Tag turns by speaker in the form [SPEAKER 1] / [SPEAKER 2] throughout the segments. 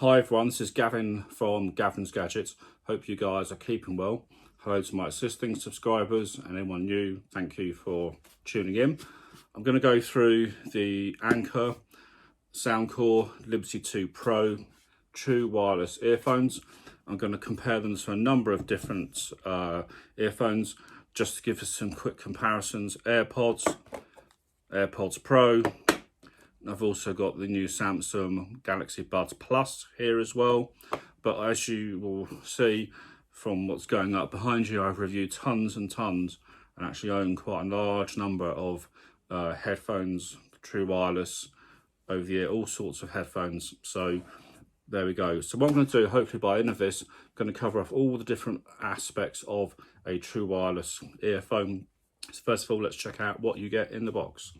[SPEAKER 1] Hi everyone, this is Gavin from Gavin's Gadgets. Hope you guys are keeping well. Hello to my existing subscribers and anyone new, thank you for tuning in. I'm going to go through the Anker Soundcore Liberty 2 Pro true wireless earphones. I'm going to compare them to a number of different earphones just to give us some quick comparisons. AirPods Pro. I've also got the new Samsung Galaxy Buds Plus here as well. But as you will see from what's going up behind you, I've reviewed tons and tons and actually own quite a large number of headphones, true wireless, over the ear, all sorts of headphones. So there we go. So what I'm going to do, hopefully by the end of this, I'm going to cover off all the different aspects of a true wireless earphone. So first of all, let's check out what you get in the box.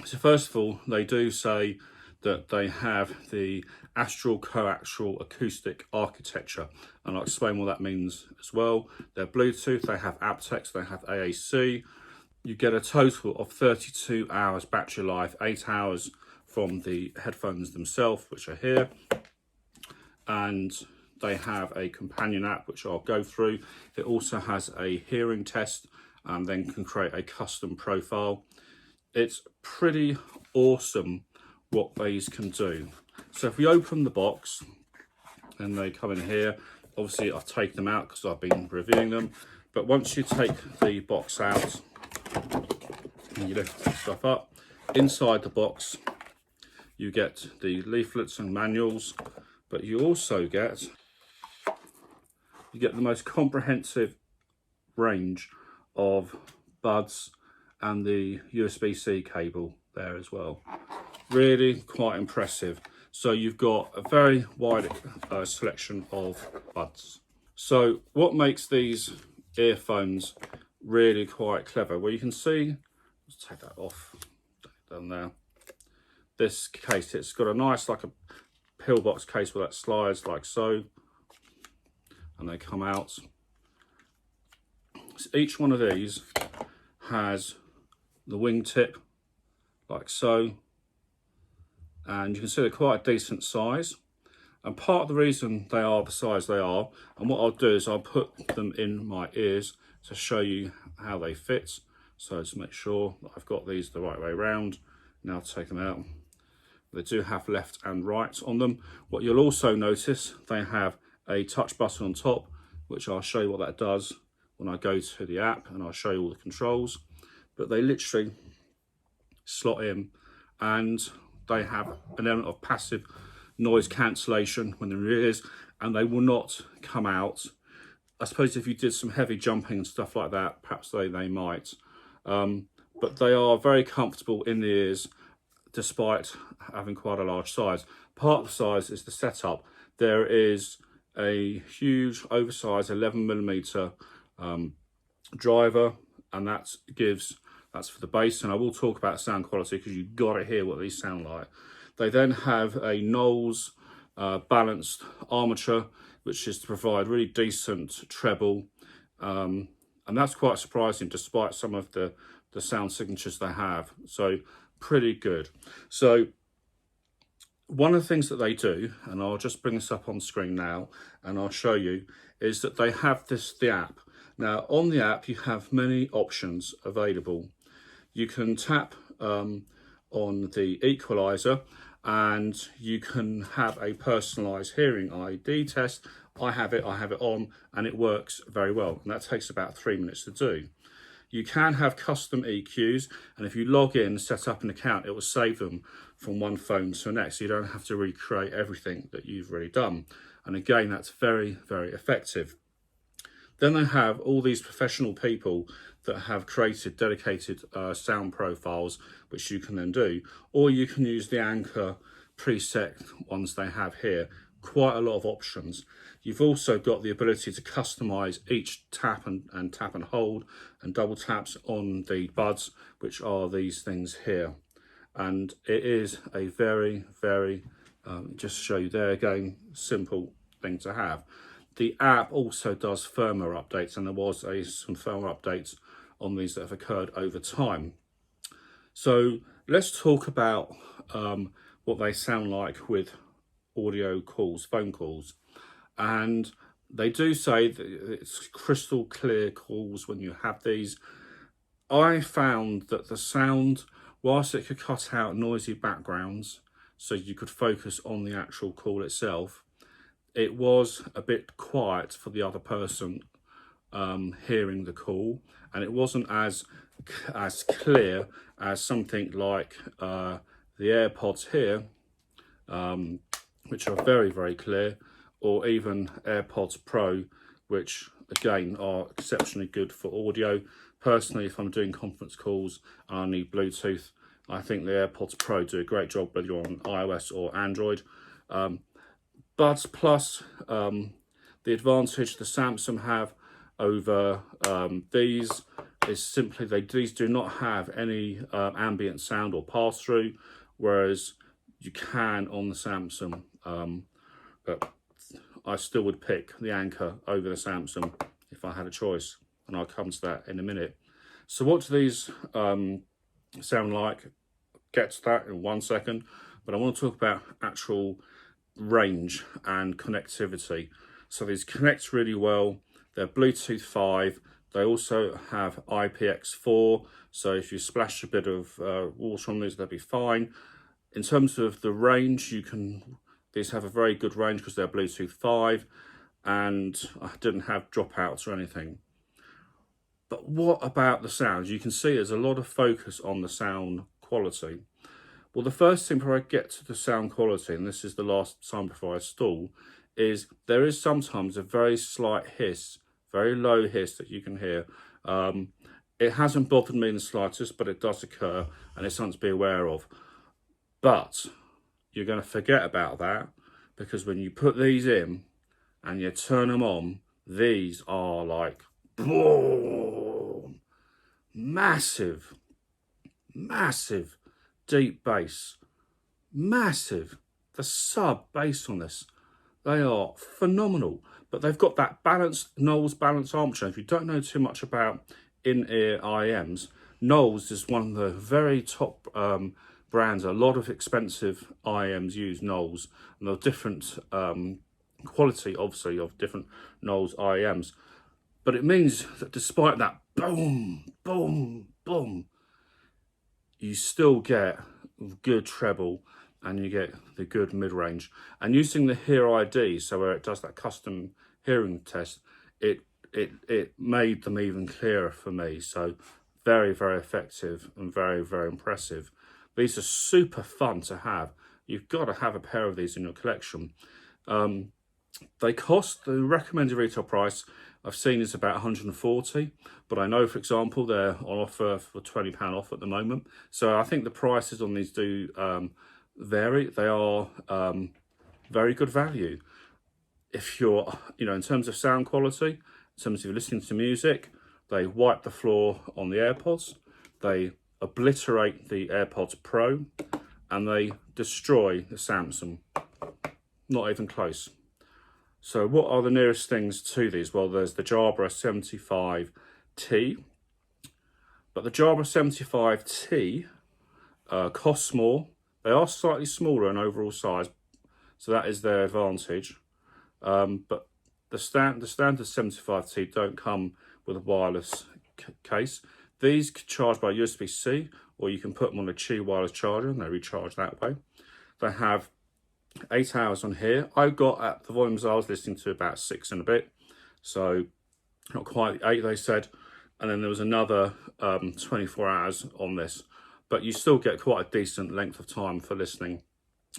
[SPEAKER 1] So first of all, they do say that they have the astral coaxial acoustic architecture, and I'll explain what that means as well. They're Bluetooth, they have aptX, they have AAC. You get a total of 32 hours battery life, 8 hours from the headphones themselves, which are here, and they have a companion app which I'll go through. It also has a hearing test and then can create a custom profile. It's pretty awesome what these can do. So if we open the box and they come in here, obviously I've taken them out because I've been reviewing them, but once you take the box out and you lift the stuff up, inside the box you get the leaflets and manuals, but you also get the most comprehensive range of buds and the USB-C cable there as well. Really quite impressive. So you've got a very wide selection of buds. So what makes these earphones really quite clever? Well, you can see, let's take that off, down there. This case, it's got a nice, like a pillbox case where that slides like so, and they come out. So each one of these has the wingtip like so, and you can see they're quite a decent size, and part of the reason they are the size they are, and what I'll do is I'll put them in my ears to show you how they fit. So to make sure that I've got these the right way around. Now take them out. They do have left and right on them. What you'll also notice, they have a touch button on top, which I'll show you what that does when I go to the app, and I'll show you all the controls. But they literally slot in, and they have an element of passive noise cancellation when they're in your ears, and they will not come out. I suppose if you did some heavy jumping and stuff like that, perhaps they might. But they are very comfortable in the ears, despite having quite a large size. Part of the size is the setup. There is a huge oversized 11mm driver, and that's for the bass, and I will talk about sound quality because you've got to hear what these sound like. They then have a Knowles balanced armature, which is to provide really decent treble, and that's quite surprising despite some of the sound signatures they have. So pretty good. So one of the things that they do, and I'll just bring this up on screen now and I'll show you, is that they have the app. Now on the app you have many options available. You can tap on the equalizer and you can have a personalized hearing ID test. I have it on, and it works very well, and that takes about 3 minutes to do. You can have custom EQs, and if you log in, set up an account, it will save them from one phone to the next, so you don't have to recreate everything that you've already done. And again, that's very, very effective. Then they have all these professional people that have created dedicated sound profiles, which you can then do, or you can use the Anker preset ones they have here. Quite a lot of options. You've also got the ability to customize each tap and tap and hold and double taps on the buds, which are these things here. And it is a very, very, just show you there again, simple thing to have. The app also does firmware updates, and there was some firmware updates on these that have occurred over time. So let's talk about what they sound like with audio calls, phone calls. And they do say that it's crystal clear calls when you have these. I found that the sound, whilst it could cut out noisy backgrounds, so you could focus on the actual call itself, it was a bit quiet for the other person hearing the call, and it wasn't as clear as something like the AirPods here, which are very, very clear, or even AirPods Pro, which again are exceptionally good for audio. Personally, if I'm doing conference calls and I need Bluetooth, I think the AirPods Pro do a great job whether you're on iOS or Android. Buds Plus, the advantage the Samsung have over these is simply these do not have any ambient sound or pass-through, whereas you can on the Samsung. But I still would pick the Anker over the Samsung if I had a choice, and I'll come to that in a minute. So what do these sound like? Get to that in 1 second, but I want to talk about actual range and connectivity. So these connect really well. They're Bluetooth 5. They also have IPX4, so if you splash a bit of water on these, they'll be fine. In terms of the range, these have a very good range because they're Bluetooth 5, and I didn't have dropouts or anything. But what about the sound? You can see there's a lot of focus on the sound quality. Well, the first thing before I get to the sound quality, and this is the last time before I stall, is there is sometimes a very slight hiss, very low hiss that you can hear. It hasn't bothered me in the slightest, but it does occur, and it's something to be aware of. But you're going to forget about that, because when you put these in and you turn them on, these are like boom, massive, massive deep bass, massive. The sub bass on this, they are phenomenal. But they've got that Knowles balanced armature. If you don't know too much about in-ear IMs, Knowles is one of the very top brands. A lot of expensive IMs use Knowles, and there are different quality, obviously, of different Knowles IMs. But it means that despite that boom, boom, boom, you still get good treble and you get the good mid-range. And using the Hear ID, so where it does that custom hearing test, it made them even clearer for me. So very, very effective and very, very impressive. These are super fun to have. You've got to have a pair of these in your collection. They cost, the recommended retail price I've seen is about 140, but I know, for example, they're on offer for £20 off at the moment. So I think the prices on these do vary. They are very good value. If you're, in terms of sound quality, in terms of listening to music, they wipe the floor on the AirPods, they obliterate the AirPods Pro, and they destroy the Samsung. Not even close. So what are the nearest things to these? Well, there's the Jabra 75T, but the Jabra 75T costs more. They are slightly smaller in overall size, so that is their advantage. But the standard 75T don't come with a wireless case. These can charge by USB-C, or you can put them on a Qi wireless charger and they recharge that way. They have 8 hours on here. I got at the volumes I was listening to about 6 and a bit, so not quite 8 they said, and then there was another 24 hours on this, but you still get quite a decent length of time for listening,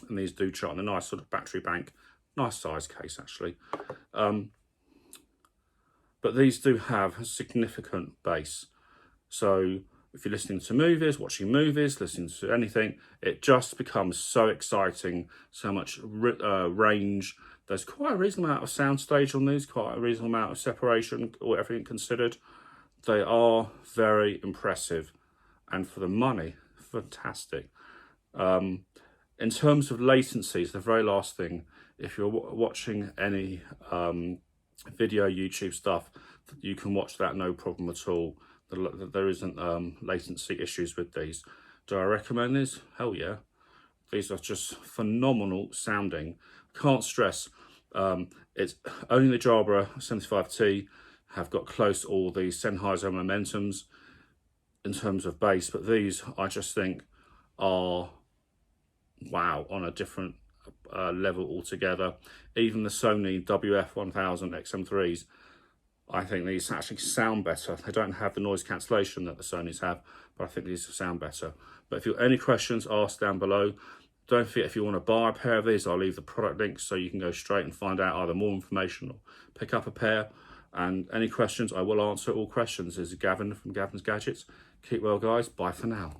[SPEAKER 1] and these do charge. A nice sort of battery bank, nice size case actually, but these do have a significant bass. So if you're listening to movies, watching movies, listening to anything, it just becomes so exciting, so much range. There's quite a reasonable amount of soundstage on these, quite a reasonable amount of separation, or everything considered. They are very impressive, and for the money, fantastic. In terms of latencies, the very last thing, if you're watching any video, YouTube stuff, you can watch that no problem at all. There isn't latency issues with these. Do I recommend these? Hell yeah. These are just phenomenal sounding. can't stress, it's only the Jabra 75T have got close to all the Sennheiser Momentums in terms of bass, but these I just think are wow, on a different level altogether. Even the Sony WF-1000 XM3s, I think these actually sound better. They don't have the noise cancellation that the Sonys have, but I think these sound better. But if you have any questions, ask down below. Don't forget, if you want to buy a pair of these, I'll leave the product links so you can go straight and find out either more information or pick up a pair. And any questions, I will answer all questions. This is Gavin from Gavin's Gadgets. Keep well, guys. Bye for now.